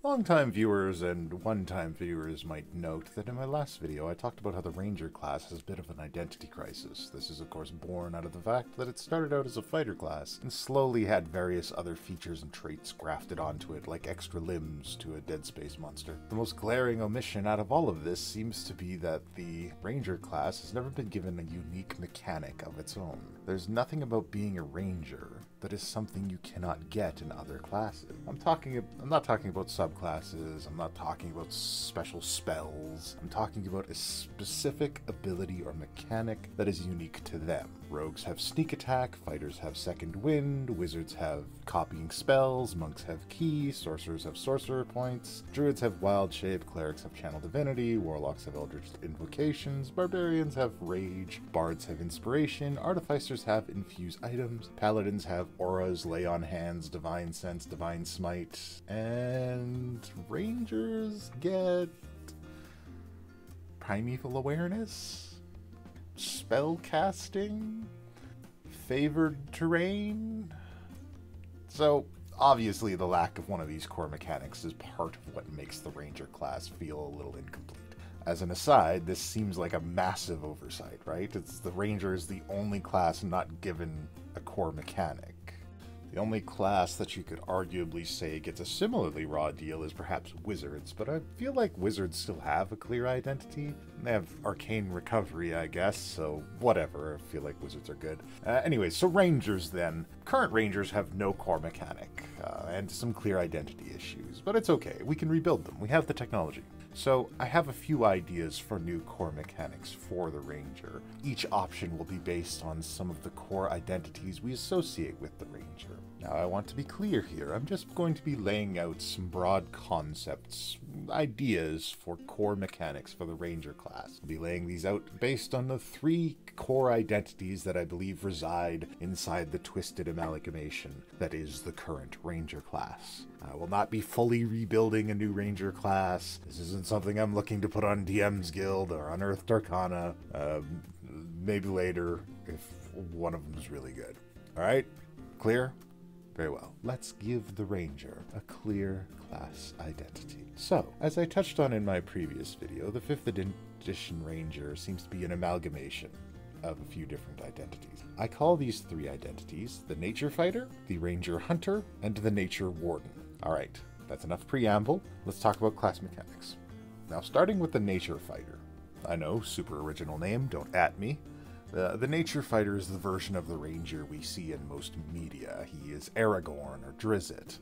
Long-time viewers and one-time viewers might note that in my last video I talked about how the Ranger class has a bit of an identity crisis. This is of course born out of the fact that it started out as a fighter class and slowly had various other features and traits grafted onto it, like extra limbs to a Dead Space monster. The most glaring omission out of all of this seems to be that the Ranger class has never been given a unique mechanic of its own. There's nothing about being a Ranger that is something you cannot get in other classes. I'm not talking about subclasses, I'm not talking about special spells, I'm talking about a specific ability or mechanic that is unique to them. Rogues have sneak attack, fighters have second wind, wizards have copying spells, monks have ki, sorcerers have sorcerer points, druids have wild shape, clerics have channel divinity, warlocks have eldritch invocations, barbarians have rage, bards have inspiration, artificers have infuse items, paladins have auras, lay on hands, divine sense, divine smite, and rangers get primeval awareness, spell casting, favored terrain. So obviously the lack of one of these core mechanics is part of what makes the Ranger class feel a little incomplete. As an aside, this seems like a massive oversight, right? The Ranger is the only class not given a core mechanic. The only class that you could arguably say gets a similarly raw deal is perhaps Wizards, but I feel like Wizards still have a clear identity. They have arcane recovery, I guess, so whatever. I feel like Wizards are good. Anyways, so Rangers then. Current Rangers have no core mechanic, and some clear identity issues, but it's okay. We can rebuild them. We have the technology. So I have a few ideas for new core mechanics for the Ranger. Each option will be based on some of the core identities we associate with the Ranger. Now I want to be clear here, I'm just going to be laying out some broad concepts, ideas for core mechanics for the Ranger class. I'll be laying these out based on the 3 core identities that I believe reside inside the twisted amalgamation that is the current Ranger class. I will not be fully rebuilding a new Ranger class. This isn't something I'm looking to put on DM's Guild or Unearthed Arcana. Maybe later if one of them is really good. Alright? Clear? Very well. Let's give the Ranger a clear class identity. So, as I touched on in my previous video, the 5th edition Ranger seems to be an amalgamation of a few different identities. I call these 3 identities the Nature Fighter, the Ranger Hunter, and the Nature Warden. Alright, that's enough preamble. Let's talk about class mechanics. Now, starting with the Nature Fighter. I know, super original name, don't at me. The Nature Fighter is the version of the Ranger we see in most media. He is Aragorn or Drizzt,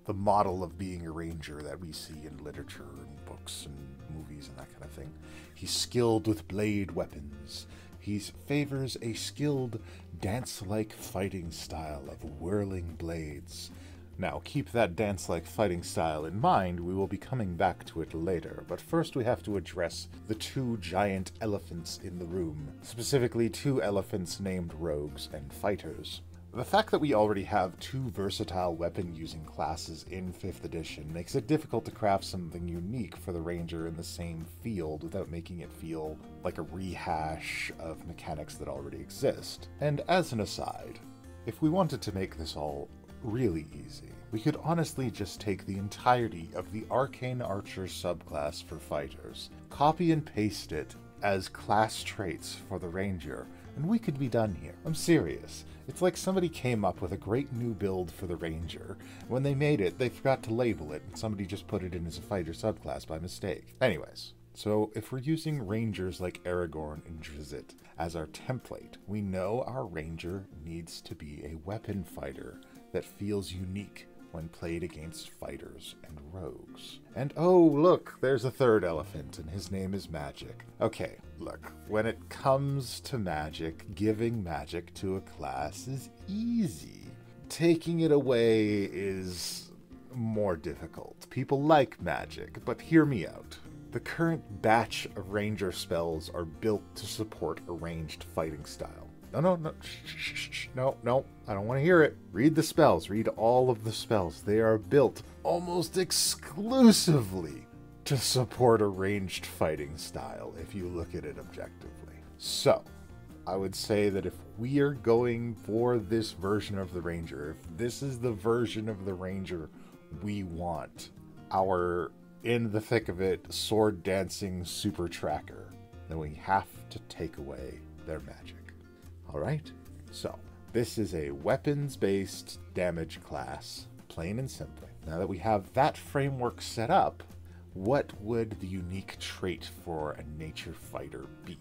the model of being a Ranger that we see in literature and books and movies and that kind of thing. He's skilled with blade weapons. He favors a skilled, dance-like fighting style of whirling blades. Now, keep that dance-like fighting style in mind, we will be coming back to it later, but first we have to address the 2 giant elephants in the room, specifically 2 elephants named Rogues and Fighters. The fact that we already have 2 versatile weapon-using classes in 5th edition makes it difficult to craft something unique for the Ranger in the same field without making it feel like a rehash of mechanics that already exist. And as an aside, if we wanted to make this all really easy, we could honestly just take the entirety of the Arcane Archer subclass for fighters, copy and paste it as class traits for the Ranger, and we could be done here. I'm serious. It's like somebody came up with a great new build for the Ranger. When they made it, they forgot to label it, and somebody just put it in as a fighter subclass by mistake. Anyways, so if we're using Rangers like Aragorn and Drizzt as our template, we know our Ranger needs to be a weapon fighter that feels unique when played against fighters and rogues. And oh, look, there's a 3rd elephant, and his name is Magic. Okay, look, when it comes to magic, giving magic to a class is easy. Taking it away is more difficult. People like magic, but hear me out. The current batch of Ranger spells are built to support a ranged fighting style. No, no, I don't want to hear it. Read the spells, read all of the spells. They are built almost exclusively to support a ranged fighting style, if you look at it objectively. So, I would say that if we are going for this version of the Ranger, if this is the version of the Ranger we want our in the thick of it sword dancing super tracker, then we have to take away their magic. Alright, so this is a weapons-based damage class, plain and simply. Now that we have that framework set up, what would the unique trait for a nature fighter be?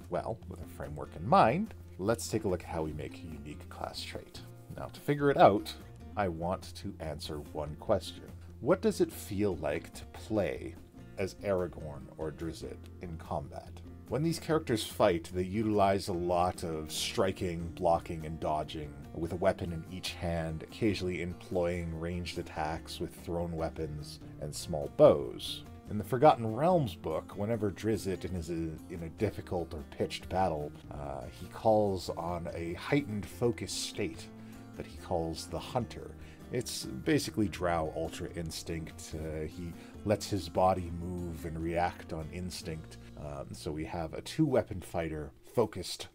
Well, with a framework in mind, let's take a look at how we make a unique class trait. Now, to figure it out, I want to answer one question. What does it feel like to play as Aragorn or Drizzt in combat? When these characters fight, they utilize a lot of striking, blocking, and dodging, with a weapon in each hand, occasionally employing ranged attacks with thrown weapons and small bows. In the Forgotten Realms book, whenever Drizzt is in a difficult or pitched battle, he calls on a heightened focus state that he calls the Hunter. It's basically Drow Ultra Instinct. He lets his body move and react on instinct. So we have a two-weapon fighter focused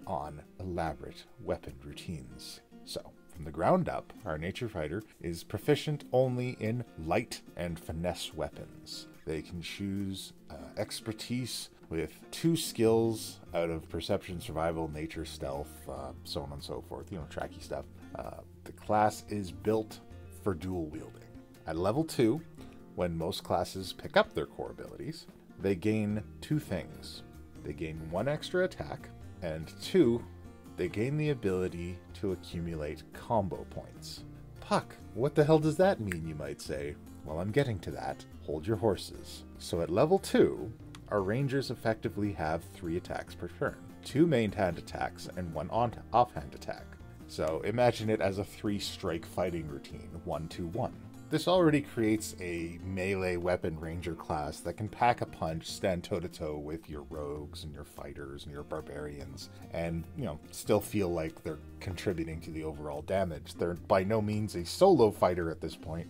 on elaborate weapon routines. So, from the ground up, our nature fighter is proficient only in light and finesse weapons. They can choose expertise with 2 skills out of perception, survival, nature, stealth, so on and so forth, tracky stuff. The class is built for dual wielding. At level 2, when most classes pick up their core abilities, they gain 2 things. They gain 1 extra attack, and 2, they gain the ability to accumulate combo points. Puck, what the hell does that mean, you might say? Well, I'm getting to that. Hold your horses. So at level 2, our rangers effectively have 3 attacks per turn. 2 main hand attacks and 1 offhand attack. So imagine it as a 3-strike fighting routine, 1-2-1. This already creates a melee weapon ranger class that can pack a punch, stand toe-to-toe with your rogues and your fighters and your barbarians, and, still feel like they're contributing to the overall damage. They're by no means a solo fighter at this point,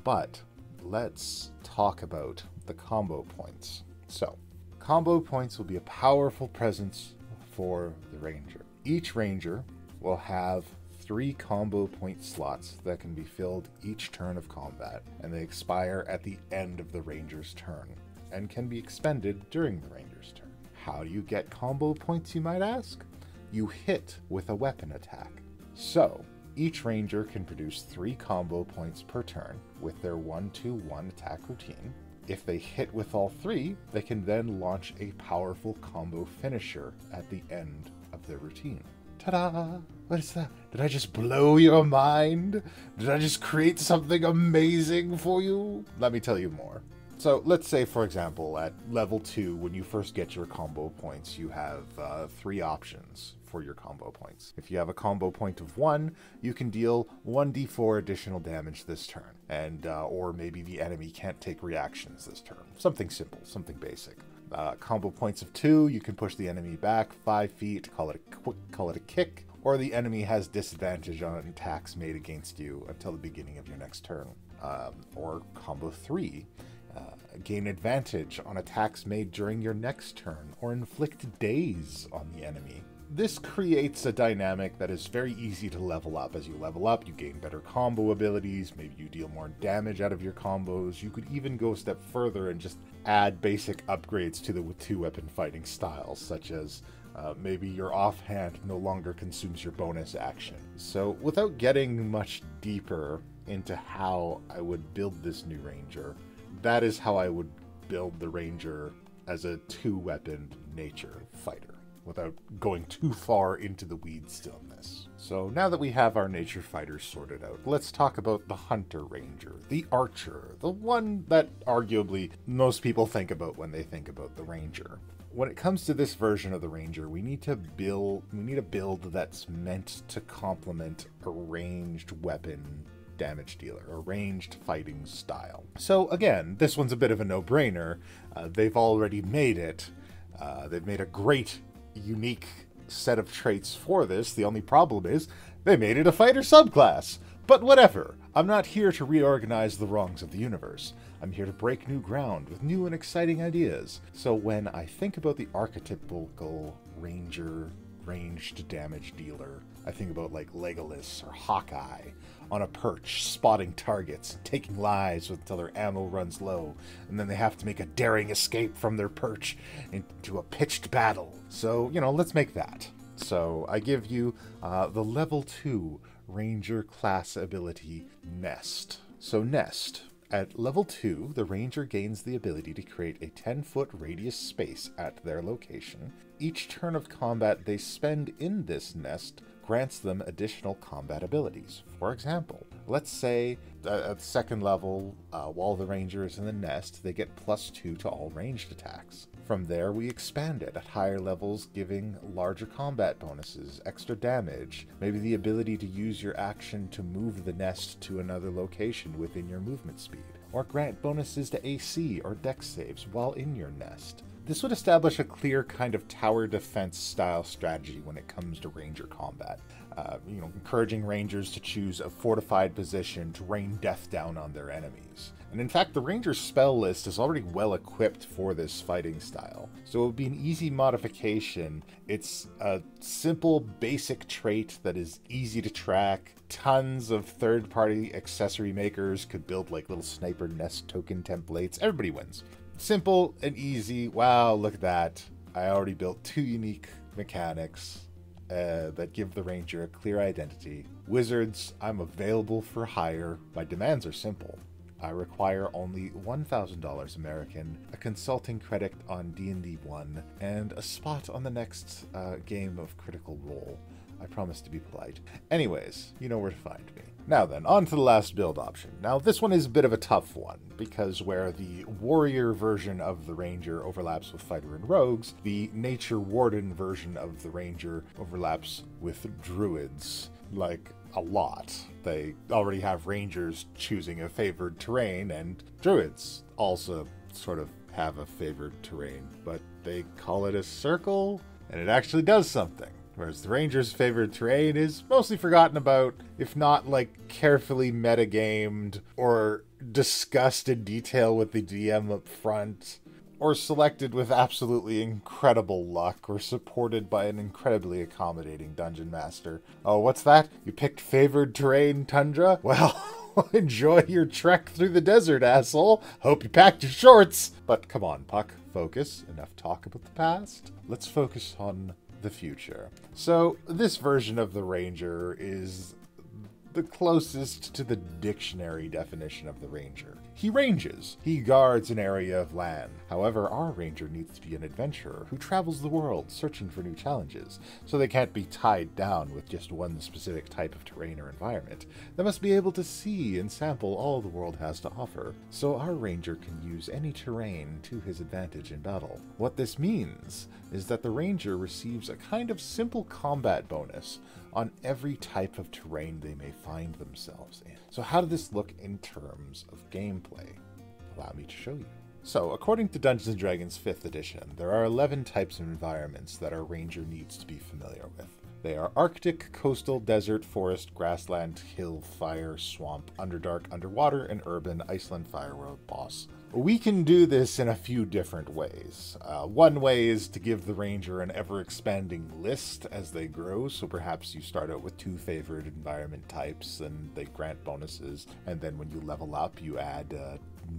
but let's talk about the combo points. So, combo points will be a powerful presence for the ranger. Each ranger will have 3 combo point slots that can be filled each turn of combat, and they expire at the end of the ranger's turn, and can be expended during the ranger's turn. How do you get combo points, you might ask? You hit with a weapon attack. So, each ranger can produce 3 combo points per turn with their 1-2-1 attack routine. If they hit with all 3, they can then launch a powerful combo finisher at the end of their routine. Ta-da! What is that? Did I just blow your mind? Did I just create something amazing for you? Let me tell you more. So let's say, for example, at level 2, when you first get your combo points, you have 3 options for your combo points. If you have a combo point of 1, you can deal 1d4 additional damage this turn, and or maybe the enemy can't take reactions this turn. Something simple, something basic. Combo points of 2, you can push the enemy back 5 feet, call it a kick, or the enemy has disadvantage on attacks made against you until the beginning of your next turn. Or combo 3, gain advantage on attacks made during your next turn, or inflict daze on the enemy. This creates a dynamic that is very easy to level up. As you level up, you gain better combo abilities, maybe you deal more damage out of your combos. You could even go a step further and just add basic upgrades to the 2-weapon fighting styles, such as maybe your offhand no longer consumes your bonus action. So without getting much deeper into how I would build this new ranger, that is how I would build the ranger as a 2-weapon nature fighter, without going too far into the weeds still in this. So now that we have our nature fighters sorted out, let's talk about the hunter ranger, the archer, the one that arguably most people think about when they think about the ranger. When it comes to this version of the ranger, we need a build that's meant to complement a ranged weapon damage dealer, a ranged fighting style. So again, this one's a bit of a no-brainer. They've already made it. They've made a great unique set of traits for this. The only problem is they made it a fighter subclass. But whatever, I'm not here to reorganize the wrongs of the universe. I'm here to break new ground with new and exciting ideas. So when I think about the archetypical ranger ranged damage dealer. I think about like Legolas or Hawkeye on a perch, spotting targets, taking lives until their ammo runs low, and then they have to make a daring escape from their perch into a pitched battle. So, let's make that. So I give you the level 2 Ranger class ability, Nest. So Nest. At level 2, the Ranger gains the ability to create a 10-foot radius space at their location. Each turn of combat they spend in this nest grants them additional combat abilities. For example, let's say at second level, while the Ranger is in the nest, they get +2 to all ranged attacks. From there, we expand it at higher levels, giving larger combat bonuses, extra damage, maybe the ability to use your action to move the nest to another location within your movement speed, or grant bonuses to AC or dex saves while in your nest. This would establish a clear kind of tower defense style strategy when it comes to Ranger combat. Encouraging Rangers to choose a fortified position to rain death down on their enemies. And in fact, the Ranger's spell list is already well equipped for this fighting style, so it would be an easy modification. It's a simple, basic trait that is easy to track. Tons of third-party accessory makers could build like little sniper nest token templates. Everybody wins. Simple and easy. Wow, look at that. I already built 2 unique mechanics that give the Ranger a clear identity. Wizards, I'm available for hire. My demands are simple. I require only $1,000 American, a consulting credit on D&D 1, and a spot on the next game of Critical Role. I promise to be polite. Anyways, you know where to find me. Now then, on to the last build option. Now, this one is a bit of a tough one, because where the warrior version of the Ranger overlaps with fighter and rogues, the nature warden version of the Ranger overlaps with druids, like a lot. They already have Rangers choosing a favored terrain, and druids also sort of have a favored terrain, but they call it a circle, and it actually does something. Whereas the Ranger's favored terrain is mostly forgotten about, if not like carefully metagamed or discussed in detail with the DM up front, or selected with absolutely incredible luck, or supported by an incredibly accommodating dungeon master. Oh, what's that? You picked favored terrain, Tundra? Well, enjoy your trek through the desert, asshole. Hope you packed your shorts. But come on, Puck, focus. Enough talk about the past. Let's focus on the future. So this version of the Ranger is the closest to the dictionary definition of the Ranger. He ranges. He guards an area of land. However, our Ranger needs to be an adventurer who travels the world searching for new challenges, so they can't be tied down with just one specific type of terrain or environment. They must be able to see and sample all the world has to offer, so our Ranger can use any terrain to his advantage in battle. What this means is that the Ranger receives a kind of simple combat bonus on every type of terrain they may find themselves in. So how does this look in terms of gameplay? Allow me to show you. So, according to Dungeons & Dragons 5th edition, there are 11 types of environments that our Ranger needs to be familiar with. They are Arctic, coastal, desert, forest, grassland, hill, fire, swamp, underdark, underwater, and urban, Iceland, fire road, boss. We can do this in a few different ways. One way is to give the Ranger an ever-expanding list as they grow, so perhaps you start out with 2 favored environment types and they grant bonuses, and then when you level up you add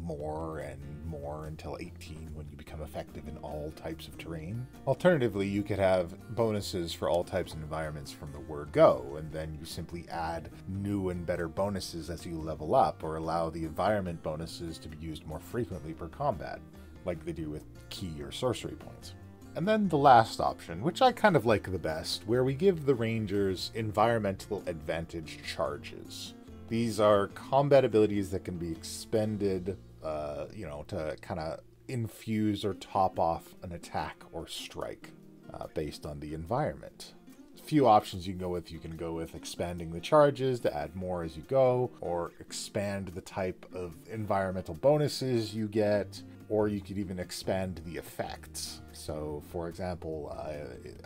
more and more until 18 when you become effective in all types of terrain. Alternatively, you could have bonuses for all types of environments from the word go, and then you simply add new and better bonuses as you level up, or allow the environment bonuses to be used more frequently per combat, like they do with key or sorcery points. And then the last option, which I kind of like the best, where we give the Rangers environmental advantage charges. These are combat abilities that can be expended, to kind of infuse or top off an attack or strike based on the environment. A few options you can go with. You can go with expanding the charges to add more as you go, or expand the type of environmental bonuses you get, or you could even expand the effects. So, for example,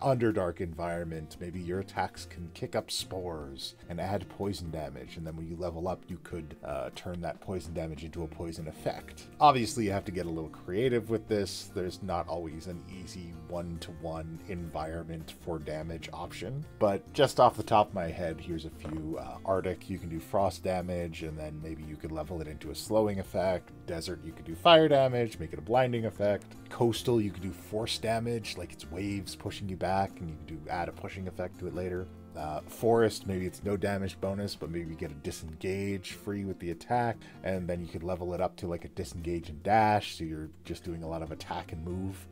Underdark environment, maybe your attacks can kick up spores and add poison damage, and then when you level up, you could turn that poison damage into a poison effect. Obviously, you have to get a little creative with this. There's not always an easy one-to-one environment for damage option, but just off the top of my head, here's a few. Arctic, you can do frost damage, and then maybe you could level it into a slowing effect. Desert, you could do fire damage, make it a blinding effect. Coastal, you could do force damage, like it's waves pushing you back, and you can add a pushing effect to it later. Forest, maybe it's no damage bonus, but maybe you get a disengage free with the attack, and then you could level it up to like a disengage and dash, so you're just doing a lot of attack and move.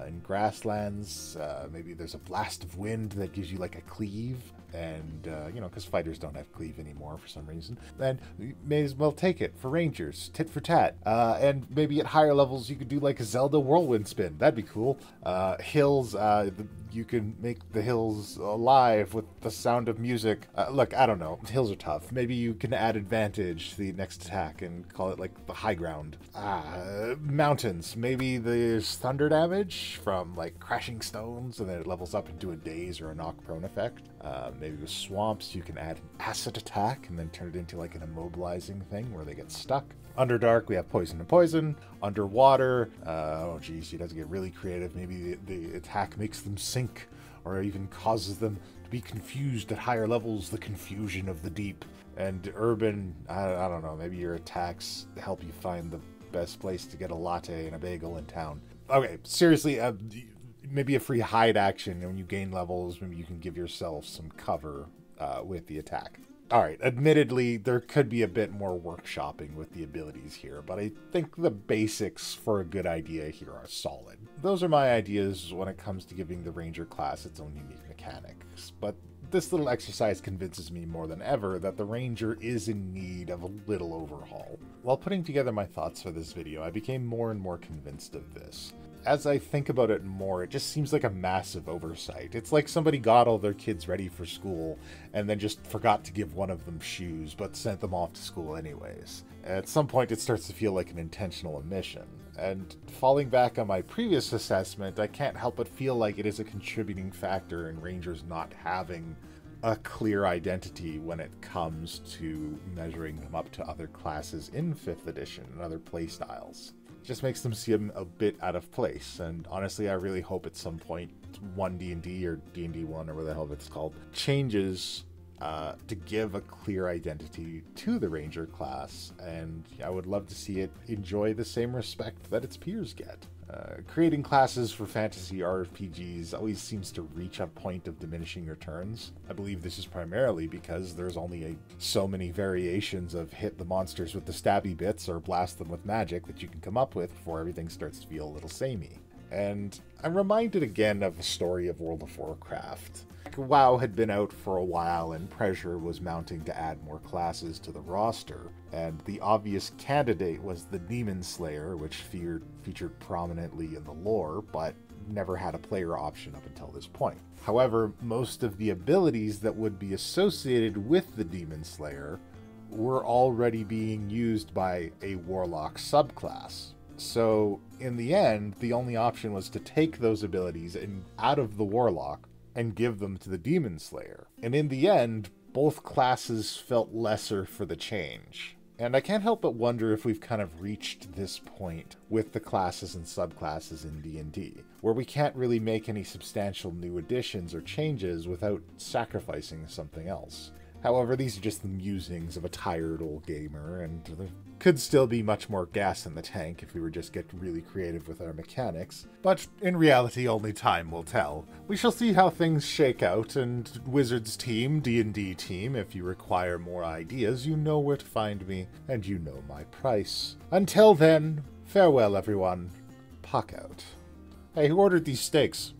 In grasslands, maybe there's a blast of wind that gives you like a cleave, and because fighters don't have cleave anymore for some reason, then you may as well take it for rangers, tit for tat. And maybe at higher levels you could do like a Zelda whirlwind spin. That'd be cool. Hills, you can make the hills alive with the sound of music. Look, I don't know. Hills are tough. Maybe you can add advantage to the next attack and call it like the high ground. Mountains. Maybe there's thunder damage from like crashing stones, and then it levels up into a daze or a knock prone effect. Maybe with swamps, you can add an acid attack and then turn it into like an immobilizing thing where they get stuck. Underdark, we have poison and poison. Underwater, oh geez, you'd have to get really creative. Maybe the attack makes them sink, or even causes them to be confused at higher levels, the confusion of the deep. And urban, I don't know, maybe your attacks help you find the best place to get a latte and a bagel in town. Okay, seriously, maybe a free hide action, and when you gain levels, maybe you can give yourself some cover with the attack. Alright, admittedly, there could be a bit more workshopping with the abilities here, but I think the basics for a good idea here are solid. Those are my ideas when it comes to giving the Ranger class its own unique mechanics, but this little exercise convinces me more than ever that the Ranger is in need of a little overhaul. While putting together my thoughts for this video, I became more and more convinced of this. As I think about it more, it just seems like a massive oversight. It's like somebody got all their kids ready for school and then just forgot to give one of them shoes, but sent them off to school anyways. At some point, it starts to feel like an intentional omission. And falling back on my previous assessment, I can't help but feel like it is a contributing factor in Rangers not having a clear identity when it comes to measuring them up to other classes in 5th edition and other playstyles. Just makes them seem a bit out of place, and honestly I really hope at some point 1D&D or D&D 1 or whatever the hell it's called changes to give a clear identity to the Ranger class, and I would love to see it enjoy the same respect that its peers get. Creating classes for fantasy RPGs always seems to reach a point of diminishing returns. I believe this is primarily because there's only so many variations of hit the monsters with the stabby bits or blast them with magic that you can come up with before everything starts to feel a little samey. And I'm reminded again of the story of World of Warcraft. WoW had been out for a while and pressure was mounting to add more classes to the roster, and the obvious candidate was the Demon Slayer, which featured prominently in the lore, but never had a player option up until this point. However, most of the abilities that would be associated with the Demon Slayer were already being used by a Warlock subclass. So, in the end, the only option was to take those abilities out of the Warlock and give them to the Demon Slayer. And in the end, both classes felt lesser for the change. And I can't help but wonder if we've kind of reached this point with the classes and subclasses in D&D, where we can't really make any substantial new additions or changes without sacrificing something else. However, these are just the musings of a tired old gamer, and there could still be much more gas in the tank if we were just get really creative with our mechanics. But in reality, only time will tell. We shall see how things shake out, and Wizards team, D&D team, if you require more ideas, you know where to find me, and you know my price. Until then, farewell everyone. Puck out. Hey, who ordered these steaks?